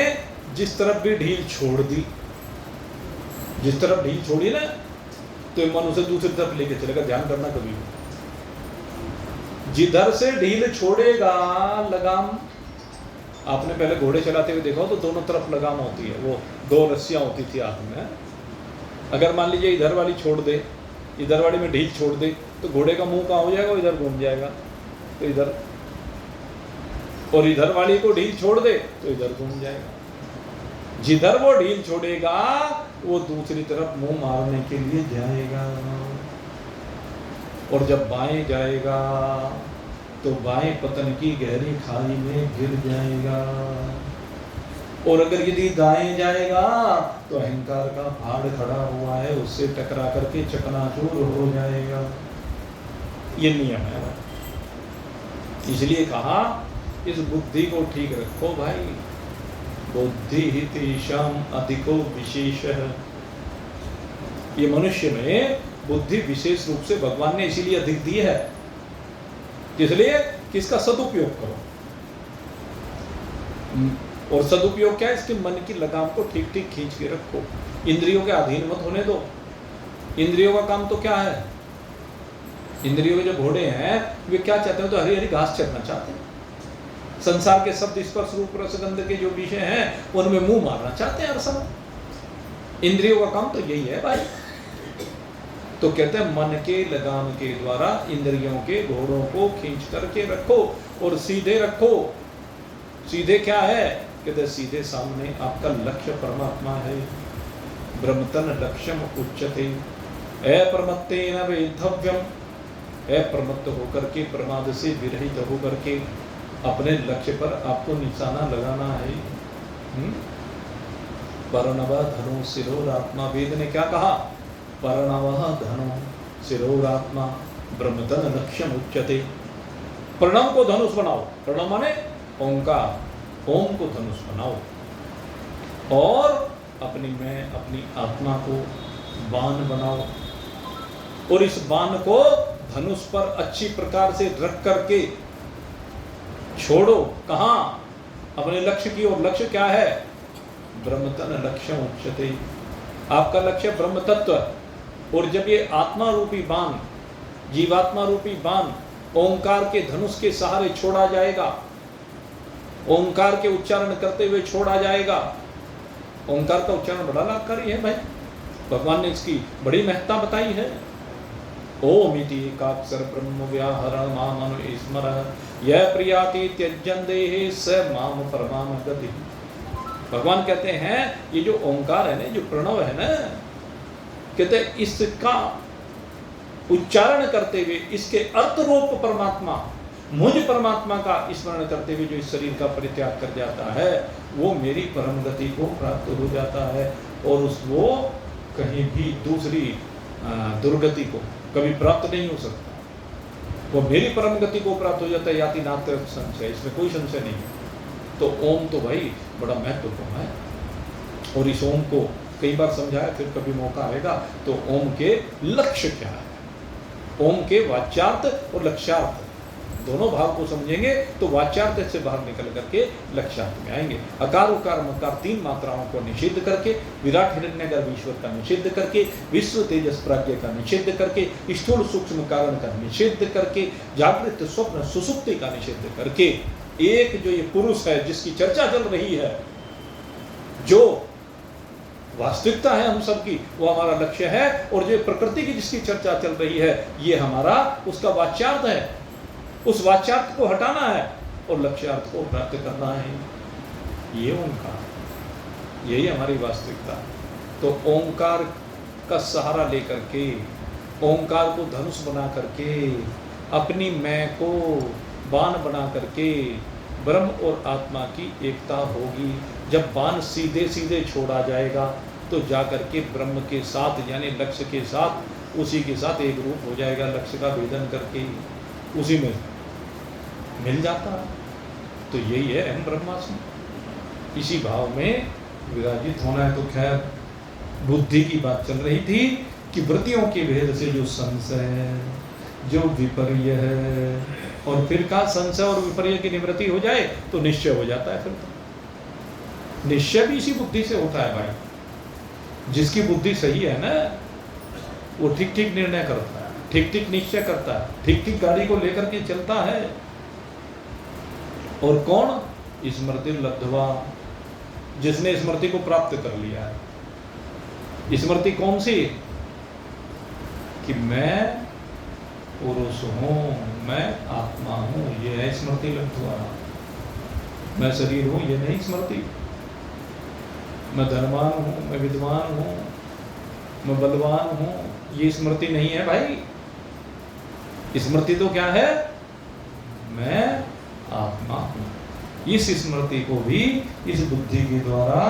जिस तरफ भी ढील छोड़ दी, जिस तरफ ढील छोड़ी ना, तो मन उसे दूसरी तरफ लेके चलेगा। ध्यान करना, कभी जिधर से ढील छोड़ेगा लगाम, आपने पहले घोड़े चलाते हुए देखा हो तो दोनों तरफ लगाम होती है, वो दो रस्सियां होती थी हाथ में। अगर मान लीजिए इधर वाली छोड़ दे, इधर वाली में ढील छोड़ दे, तो घोड़े का मुंह कहाँ हो जाएगा? इधर घूम जाएगा, तो इधर। और इधर वाली को ढील छोड़ दे तो इधर घूम जाएगा। जिधर वो ढील छोड़ेगा वो दूसरी तरफ मुंह मारने के लिए जाएगा। और जब बाएं जाएगा तो बाएं पतन की गहरी खाई में गिर जाएगा। और अगर यदि दाएं जाएगा तो अहंकार का भाड़ खड़ा हुआ है, उससे टकरा करके चकनाचूर हो जाएगा। ये नियम है। इसलिए कहा इस बुद्धि को ठीक रखो भाई। बुद्धि ही तेषाम अधिको विशेष है। ये मनुष्य में बुद्धि विशेष रूप से भगवान ने इसीलिए अधिक दी है, इसलिए कि इसका सदुपयोग करो। और सदुपयोग क्या है? इसके मन की लगाम को ठीक ठीक खींच के रखो, इंद्रियों के अधीन मत होने दो। इंद्रियों का काम तो क्या है? इंद्रियों के जो घोड़े हैं वे क्या चाहते हैं? तो हरी हरी घास चरना चाहते हैं। संसार के शब्द स्पर्श रूप रसगंध के जो विषय हैं उनमें मुंह मारना चाहते हैं हर समय। इंद्रियों का काम तो यही है भाई। तो कहते हैं मन के लगाम के द्वारा इंद्रियों के घोड़ों को खींच करके रखो और सीधे रखो। सीधे क्या है? कहते हैं सीधे सामने आपका लक्ष्य परमात्मा है। ब्रह्मतन लक्ष्यम उच्यते अप्रमत्तेन वेद्धव्यम। अप्रमत्त होकर के, प्रमाद से विरहित होकर के अपने लक्ष्य पर आपको निशाना लगाना है। परनवा धनु सिरोर आत्मा। वेद ने क्या कहा? प्रणवः धनु शिरोरात्मा ब्रह्मतन लक्ष्यम उच्यते। प्रणव को धनुष बनाओ, प्रणव माने ओंकार, ओम को धनुष बनाओ, और अपनी आत्मा को बाण बनाओ, और इस बाण को धनुष पर अच्छी प्रकार से रख करके छोड़ो। कहाँ? अपने लक्ष्य की ओर। लक्ष्य क्या है? ब्रह्मतन लक्ष्य उच्यते। आपका लक्ष्य ब्रह्म तत्व। और जब ये आत्मा रूपी बाण, जीवात्मा रूपी बाण ओंकार के धनुष के सहारे छोड़ा जाएगा, ओंकार के उच्चारण करते हुए छोड़ा जाएगा। ओंकार का उच्चारण बड़ा लाभकारी है भाई, भगवान ने इसकी बड़ी महत्ता बताई है। ओम इति एकाक्षर ब्रह्म व्याहरण मामनु स्मरः यह प्रियाति त्यजन देहे स माम परमाम गति। भगवान कहते हैं ये जो ओंकार है ना, जो प्रणव है ना, कहते हैं इसका उच्चारण करते हुए इसके अर्थ रूप परमात्मा, मुझ परमात्मा का स्मरण करते हुए जो इस शरीर का परित्याग कर जाता है, वो मेरी परम गति को प्राप्त हो जाता है, और वो कहीं भी दूसरी दुर्गति को कभी प्राप्त नहीं हो सकता। वो मेरी परम गति को प्राप्त हो जाता है, याति नात्र संशय, इसमें कोई संशय नहीं है। तो ओम तो भाई बड़ा महत्वपूर्ण है, और इस ओम को कई बार समझाया, फिर कभी मौका आएगा तो ओम के लक्ष्य क्या है, ओम के वाच्यार्थ और लक्ष्यार्थ दोनों भाव को समझेंगे तो वाच्यार्थ से बाहर निकल करके लक्ष्यार्थ में आएंगे। अकार उकार मकार तीन मात्राओं को निषिद्ध करके, विराट हिरण्यगर्भ ईश्वर का निषिद्ध करके, विश्व तेजस प्राज्ञ का निषिद्ध करके, स्थूल सूक्ष्म कारण का निषिद्ध करके, जागृत स्वप्न सुसुप्ति का निषिद्ध करके, एक जो ये पुरुष है जिसकी चर्चा चल रही है, जो वास्तविकता है हम सबकी, वो हमारा लक्ष्य है, और जो प्रकृति की जिसकी चर्चा चल रही है, ये हमारा उसका वाच्यार्थ है। उस वाच्यार्थ को हटाना है और लक्ष्यार्थ को प्राप्त करना है। ये ओंकार, यही हमारी वास्तविकता। तो ओंकार का सहारा लेकर के, ओंकार को धनुष बना करके, अपनी मैं को बाण बना करके ब्रह्म और आत्मा की एकता होगी। जब बाण सीधे सीधे छोड़ा जाएगा तो जाकर के ब्रह्म के साथ, यानी लक्ष्य के साथ, उसी के साथ एक रूप हो जाएगा। लक्ष्य का भेदन करके उसी में मिल जाता है। तो यही है अहम ब्रह्मास्मि। इसी भाव में विराजित होना है। तो खैर बुद्धि की बात चल रही थी कि वृत्तियों के भेद से जो संशय है, जो विपर्य है, और फिर का संशय और विपर्य की निवृत्ति हो जाए तो निश्चय हो जाता है। फिर तो निश्चय भी इसी बुद्धि से होता है भाई। जिसकी बुद्धि सही है ना, वो ठीक ठीक निर्णय करता है, ठीक ठीक निश्चय करता है, ठीक ठीक गाड़ी को लेकर के चलता है। और कौन? स्मृति लब्धवा, जिसने स्मृति को प्राप्त कर लिया है। स्मृति कौन सी? कि मैं पुरुष हूं, मैं आत्मा हूं, ये है स्मृति लब्धवा। मैं शरीर हूं, ये नहीं स्मृति। मैं धनवान हूं, मैं विद्वान हूं, मैं बलवान हूं, ये स्मृति नहीं है भाई। स्मृति तो क्या है? मैं आत्मा हूं। इस स्मृति को भी इस बुद्धि के द्वारा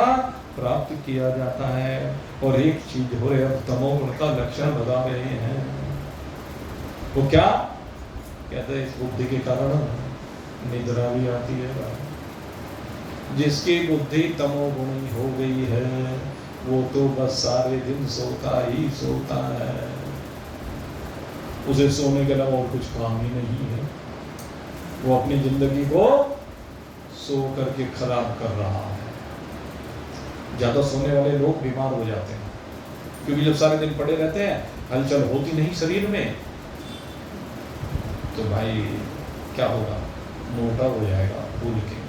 प्राप्त किया जाता है। और एक चीज हो रही है, तमोगुण का लक्षण बता रहे हैं। वो क्या कहते हैं? इस बुद्धि के कारण निद्रा भी आती है। जिसकी बुद्धि तमोगुणी हो गई है, वो तो बस सारे दिन सोता ही सोता है। उसे सोने के अलावा और कुछ काम ही नहीं है। वो अपनी जिंदगी को सो करके खराब कर रहा है। ज्यादा सोने वाले लोग बीमार हो जाते हैं, क्योंकि जब सारे दिन पड़े रहते हैं, हलचल होती नहीं शरीर में, तो भाई क्या होगा? मोटा हो जाएगा भूल के।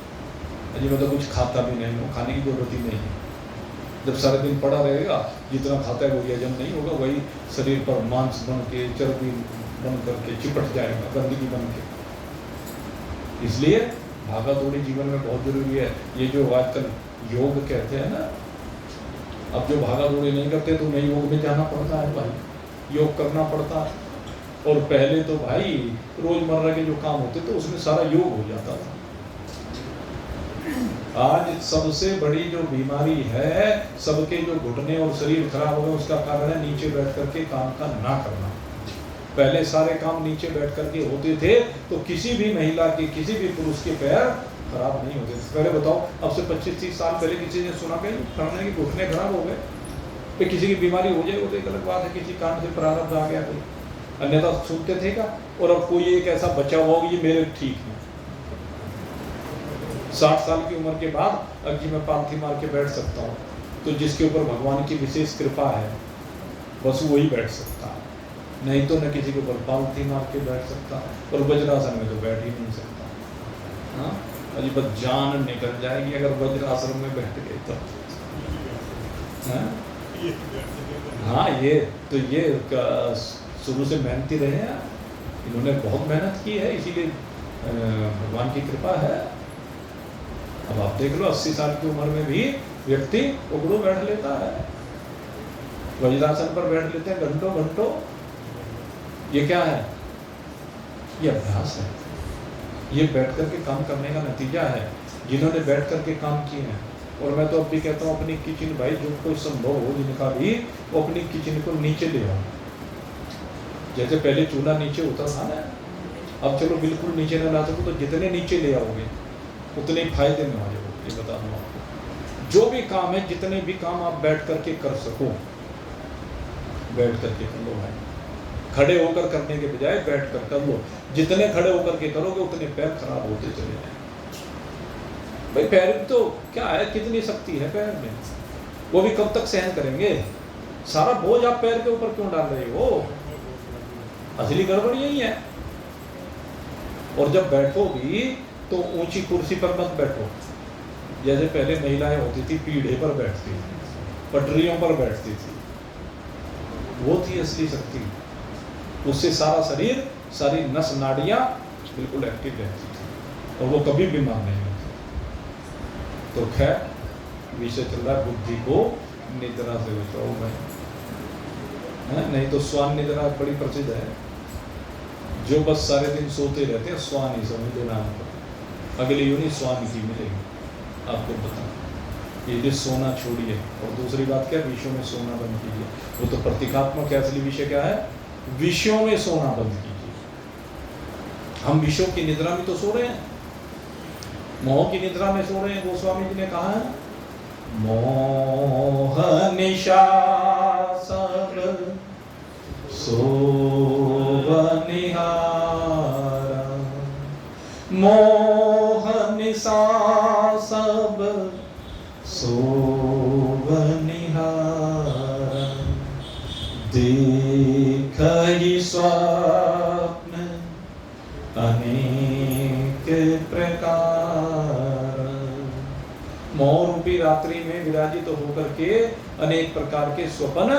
अजी मैं तो कुछ खाता भी नहीं हूँ, खाने की जरूरत ही नहीं है। जब सारे दिन पड़ा रहेगा, जितना खाता है वो हजम नहीं होगा, वही शरीर पर मांस बन के, चर्बी बन करके चिपट जाएगा, गंदगी बन के। इसलिए भागा दौड़ी जीवन में बहुत जरूरी है। ये जो आजकल योग कहते हैं ना, अब जो भागा दौड़ी नहीं करते तो उन्हें योग में जाना पड़ता है भाई, योग करना पड़ता है। और पहले तो भाई रोजमर्रा के जो काम होते थे उसमें सारा योग हो जाता था। आज सबसे बड़ी जो बीमारी है, सबके जो घुटने और शरीर खराब हो गए, उसका कारण है नीचे बैठ करके काम का ना करना। पहले सारे काम नीचे बैठ करके होते थे तो किसी भी महिला के, किसी भी पुरुष के पैर खराब नहीं होते। पहले बताओ, अब से 25-30 साल पहले किसी ने सुना कहीं फलाने के घुटने खराब हो गए? फिर किसी की बीमारी हो जाए वो तो एक अलग बात है, किसी कारण से प्रारब्ध आ गया कोई, अन्यथा सुनते थे क्या? और अब कोई एक ऐसा बचा हुआ ये मेरे ठीक है, 60 साल की उम्र के बाद अब जी मैं पालथी मार के बैठ सकता हूँ, तो जिसके ऊपर भगवान की विशेष कृपा है बस वही बैठ सकता है, नहीं तो न किसी के ऊपर पालथी मार के बैठ सकता, और वज्रासन में तो बैठ ही नहीं सकता। हाँ, अजी बस जान निकल जाएगी अगर वज्रासन में बैठ गए तो। हाँ, ये तो ये शुरू से मेहनती रहे हैं, इन्होंने बहुत मेहनत की है, इसीलिए भगवान की कृपा है। अब आप देख लो 80 साल की उम्र में भी व्यक्ति उगड़ो बैठ लेता है, वज्रासन पर बैठ लेते हैं घंटों घंटों। ये क्या है? ये अभ्यास है, ये बैठ करके काम करने का नतीजा है। जिन्होंने बैठ करके काम किए हैं, और मैं तो अब भी कहता हूँ अपनी किचन, भाई जो कोई संभव हो जिनका भी, वो अपनी किचन को नीचे ले आओ। जैसे पहले चूल्हा नीचे होता था ना, अब चलो बिल्कुल नीचे न ला सको तो जितने नीचे ले आओगे उतने ही फायदे में आ जाओगे। ये बता दूँ आपको, जो भी काम है, जितने भी काम आप बैठ करके कर सको, बैठ करके कर लो भाई। खड़े होकर करने के बजाय बैठ कर लो। जितने खड़े होकर के करोगे उतने पैर खराब होते चले जाएंगे। भाई पैर में तो क्या है, कितनी शक्ति है पैर में, वो भी कब तक सहन करेंगे? सारा बोझ आप पैर के ऊपर क्यों डाल रहे हो? असली गड़बड़ यही है। और जब बैठो भी तो ऊंची कुर्सी पर मत बैठो। जैसे पहले महिलाएं होती थी पीढ़े पर बैठती थी, पटरियों पर बैठती थी, वो थी असली शक्ति। उससे सारा शरीर, सारी नस नाड़ियां बिल्कुल एक्टिव रहती थी और वो कभी बीमार नहीं होती। तो खैर, विषय चल रहा है बुद्धि को निद्रा से बचाओ भाई, नहीं तो स्वान निद्रा बड़ी प्रसिद्ध है। जो बस सारे दिन सोते रहते हैं, स्वान ही समझ लेना आपको, अगली यूनी स्वान की मिलेगी आपको बता। ये जो सोना छोड़िए, और दूसरी बात क्या, विषयों में सोना बंद कीजिए। वो तो प्रतीकात्मक है, असली विषय क्या है? विषयों में सोना बंद कीजिए। हम विषयों की निद्रा में तो सो रहे हैं, मोह की निद्रा में सो रहे हैं। गोस्वामी जी ने कहा है, मोह निशा सब सोवनिहारा, मोह निशा सब सोवनिहारा, देख ही स्वप्न अनेक प्रकार। मोह रूपी रात्रि में विराजित तो होकर के अनेक प्रकार के स्वप्न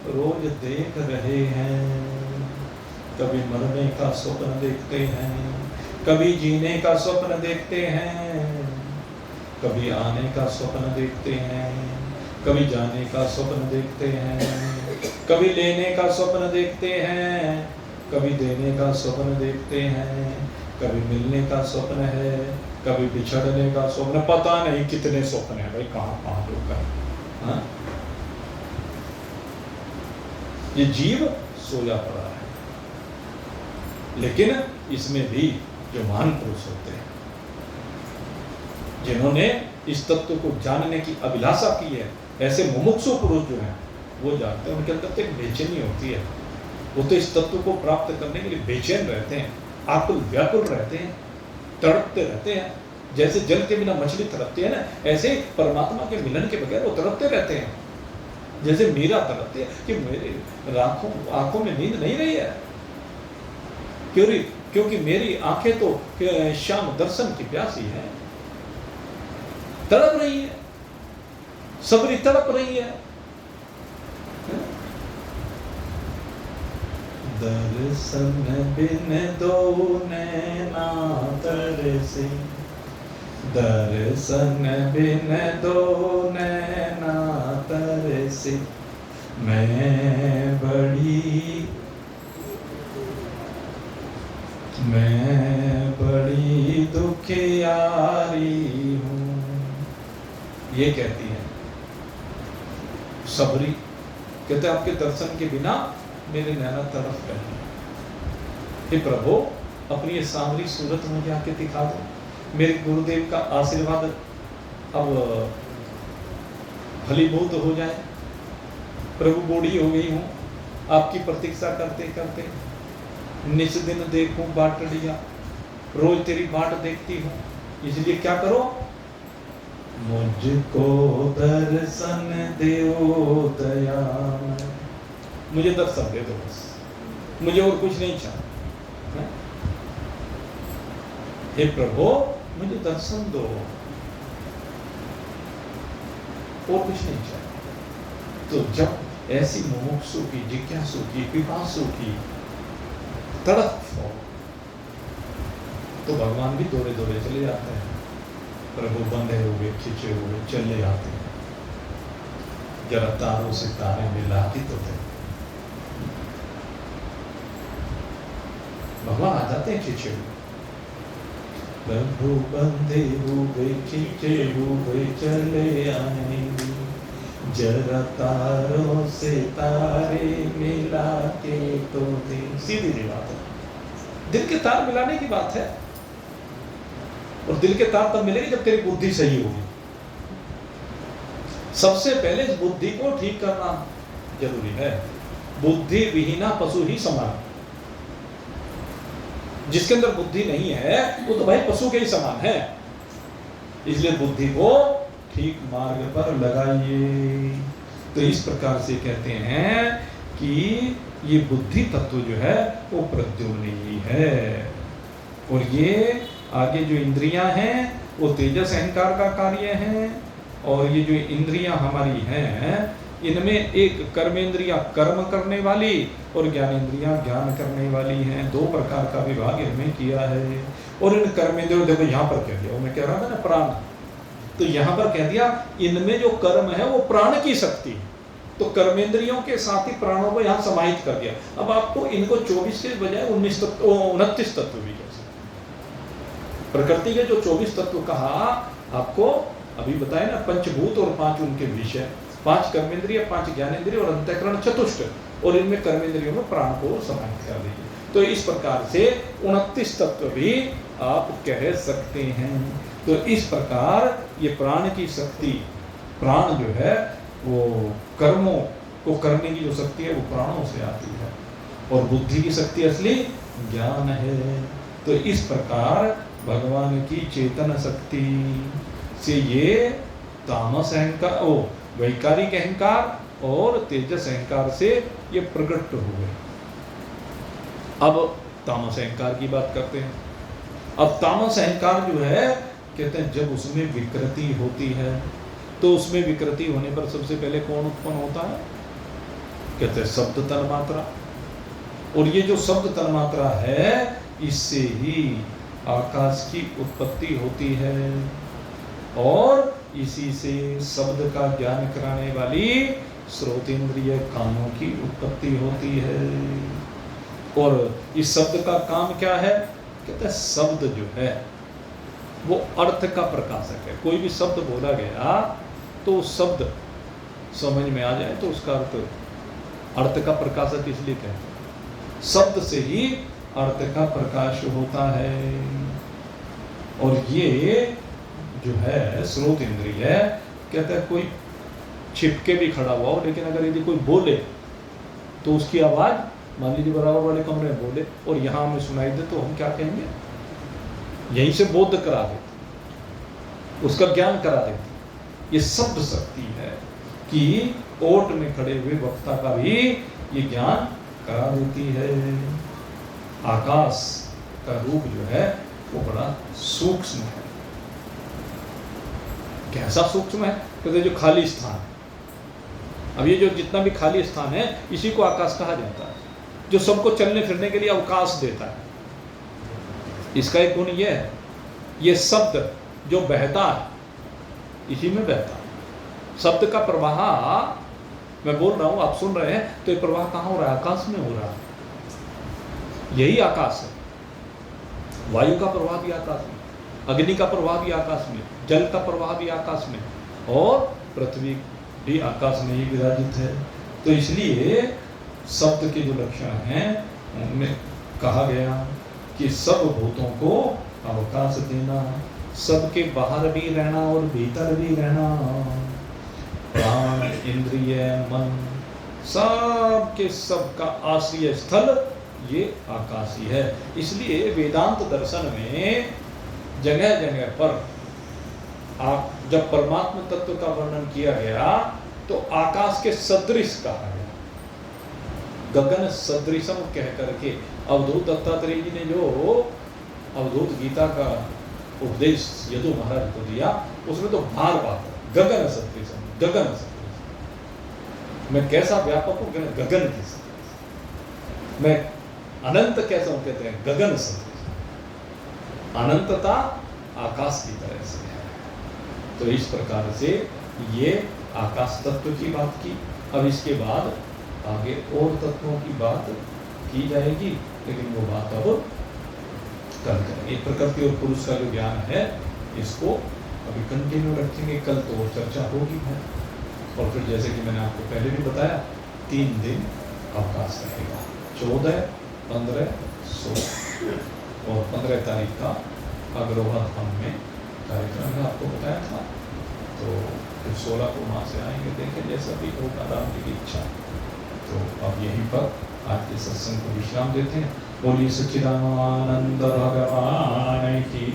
रोज देख रहे हैं। कभी मरने का स्वप्न देखते हैं, कभी जीने का स्वप्न देखते हैं, कभी आने का स्वप्न देखते हैं, कभी जाने का स्वप्न देखते हैं, कभी लेने का स्वप्न देखते हैं, कभी देने का स्वप्न देखते हैं, कभी मिलने का स्वप्न है, कभी बिछड़ने का स्वप्न। पता नहीं कितने स्वप्न है भाई, कहाँ लोग का। हाँ, ये जीव सोया पड़ा है, लेकिन इसमें भी जो महान पुरुष होते हैं, जिन्होंने इस तत्व को जानने की अभिलाषा की है, ऐसे मुमुक्षु पुरुष जो हैं वो जानते हैं। उनके अंदर तो एक बेचैनी होती है, वो तो इस तत्व को प्राप्त करने के लिए बेचैन रहते हैं, आकुल व्याकुल रहते हैं, तड़पते रहते हैं। जैसे जल के बिना मछली तड़पती है ना, ऐसे परमात्मा के मिलन के बगैर वो तड़पते रहते हैं। जैसे मीरा तड़पती है कि मेरे आंखों में नींद नहीं रही है, क्योंकि मेरी आंखें तो श्याम दर्शन की प्यासी है, तड़प रही है, सबरी तड़प रही है। दर्शन बिन दो नैना तरसे, दर्शन बिन दो नैना तरसे, मैं बड़ी दुखियारी हूँ। ये कहती है सबरी, कहते आपके दर्शन के बिना मेरे नैना तड़प रहे। हे प्रभु, अपनी ये सांवरी सूरत मुझे आके दिखा दो, मेरे गुरुदेव का आशीर्वाद अब फलीभूत हो जाए। प्रभु, बूढ़ी हो गई हूँ, आपकी प्रतीक्षा करते करते, निस दिन देखूं बाटड़िया, रोज तेरी बाट देखती हूँ, इसलिए क्या करो, मुझको दर्शन दो दयामय, मुझे दर्शन दे दो बस, मुझे और कुछ नहीं चाहिए। हे प्रभु, मुझे दर्शन दो, और कुछ नहीं चाहिए। तो जब ऐसी मुमुक्षु की, जिज्ञासु की, पिपासु की तड़प हो, तो भगवान भी दौड़े दौड़े चले जाते हैं। प्रभु बंधे हुए, खिंचे हुए चले आते हैं। जरा तारों से तारे मिला के तो थे, भगवान आ जाते हैं खिंचे हुए। प्रभु बंधे हुए, खिंचे हुए चले आएंगे, जरा तारों से तारे मिला के तो दे। सीधी सी बात है, दिल के तार मिलाने की बात है। और दिल के तार तब मिलेगी जब तेरी बुद्धि सही होगी। सबसे पहले इस बुद्धि को ठीक करना जरूरी है। बुद्धि विहीना पशु ही समान, जिसके अंदर बुद्धि नहीं है वो तो भाई पशु के ही समान है। इसलिए बुद्धि को ठीक मार्ग पर लगाइए। तो इस प्रकार से कहते हैं कि ये बुद्धि तत्व जो है वो प्रद्युम्न है। और ये आगे जो इंद्रियां हैं वो तेजस अहंकार का कार्य हैं। और ये जो इंद्रियां हमारी हैं, इनमें एक कर्मेंद्रियां कर्म करने वाली और ज्ञानेंद्रियां ज्ञान करने वाली हैं। दो प्रकार का विभाग इनमें किया है। और इन कर्मेंद्रियों, देखो यहाँ पर कह दिया, वो मैं कह रहा था ना प्राण, तो यहाँ पर कह दिया इनमें जो कर्म है वो प्राण की शक्ति है। तो कर्मेंद्रियों के साथ ही प्राणों को यहाँ समाहित कर दिया। अब आपको इनको 24 के बजाय 29 तत्व भी कह सकते। प्रकृति के जो 24 तत्व कहा आपको अभी बताए ना, पंचभूत और 5 उनके विषय, 5 कर्मेंद्रिय, 5 ज्ञानेंद्रिय और अंतःकरण चतुष्ट, और इनमें कर्मेंद्रियों में प्राण को समाहित कर दीजिए। तो इस प्रकार से 29 तत्व भी आप कह सकते हैं। तो इस प्रकार ये प्राण की शक्ति, प्राण जो है वो कर्मों को करने की जो शक्ति है वो प्राणों से आती है। और बुद्धि की शक्ति असली ज्ञान है। तो इस प्रकार भगवान की चेतन शक्ति से ये तामस अहंकार, वैकारिक अहंकार और तेजस अहंकार से ये प्रकट हुए। अब तामस अहंकार की बात करते हैं। अब तामस अहंकार जो है, कहते हैं जब उसमें विकृति होती है, तो उसमें विकृति होने पर सबसे पहले कौन उत्पन्न होता है? कहते हैं शब्द तन्मात्रा। और ये जो शब्द तन्मात्रा है, इससे ही आकाश की उत्पत्ति होती है। और इसी से शब्द का ज्ञान कराने वाली श्रोतेंद्रिय कानों की उत्पत्ति होती है। और इस शब्द का काम क्या है? कहते हैं शब्द जो है वो अर्थ का प्रकाशक है। कोई भी शब्द बोला गया तो शब्द समझ में आ जाए तो उसका अर्थ का प्रकाशक इसलिए कहते हैं। शब्द से ही अर्थ का प्रकाश होता है। और ये जो है श्रोत इंद्रिय है, कहते हैं कोई छिपके भी खड़ा हुआ हो, लेकिन अगर यदि कोई बोले तो उसकी आवाज़ मान लीजिए बराबर वाले कमरे में बोले और यहाँ हमें सुनाई दे, तो हम क्या कहेंगे? यहीं से बोध करा देते, उसका ज्ञान करा देते। ये शब्द शक्ति है कि ओट में खड़े हुए वक्ता का भी ये ज्ञान करा देती है। आकाश का रूप जो है वो बड़ा सूक्ष्म है। कैसा सूक्ष्म है? कहते जो खाली स्थान, अब ये जो जितना भी खाली स्थान है इसी को आकाश कहा जाता है, जो सबको चलने फिरने के लिए अवकाश देता है। इसका एक गुण ये है, ये शब्द जो बहता है इसी में बहता है। शब्द का प्रवाह मैं बोल रहा हूँ, आप सुन रहे हैं, तो ये प्रवाह कहाँ हो रहा है? आकाश में हो रहा है। यही आकाश है। वायु का प्रवाह भी आकाश में, अग्नि का प्रवाह भी आकाश में, जल का प्रवाह भी आकाश में, और पृथ्वी भी आकाश में ही विराजित है। तो इसलिए शब्द के जो लक्षण हैं उनमें कहा गया कि सब भूतों को अवकाश देना, सबके बाहर भी रहना और भीतर भी रहना, प्राण, इंद्रिय, मन, सब के सब का आश्रय स्थल ये आकाश ही है। इसलिए वेदांत दर्शन में जगह जगह पर आप जब परमात्मा तत्व का वर्णन किया गया तो आकाश के सदृश कहा गया, गगन सदृशम कह करके अवधूत दत्तात्रेय जी ने जो अवधूत गीता का उपदेश यदु महाराज को दिया उसमें तो बार बार गगन सदृशम, गगन सदृशम। मैं कैसा व्यापक हूं, गगन की सदृश। मैं अनंत कैसा हूं, कहते हैं गगन सदृश। अनंतता आकाश की तरह से है। तो इस प्रकार से ये आकाश तत्व की बात की। अब इसके बाद आगे और तत्वों की बात की जाएगी, लेकिन वो बात अब कल करेंगे। प्रकृति और पुरुष का जो ज्ञान है इसको अभी कंटिन्यू रखेंगे, कल तो चर्चा होगी है। और फिर जैसे कि मैंने आपको पहले भी बताया 3 दिन अवकाश रहेगा, 14, 15, 16 और 15 तारीख का अग्रवाल धाम में कार्यक्रम है, आपको बताया था। तो फिर 16 को वहाँ से आएंगे, देखें जैसा भी होगा राम जी की इच्छा। तो अब यहीं पर आज के सत्संग को विश्राम देते हैं। बोलिए सच्चिदानंद भगवान की।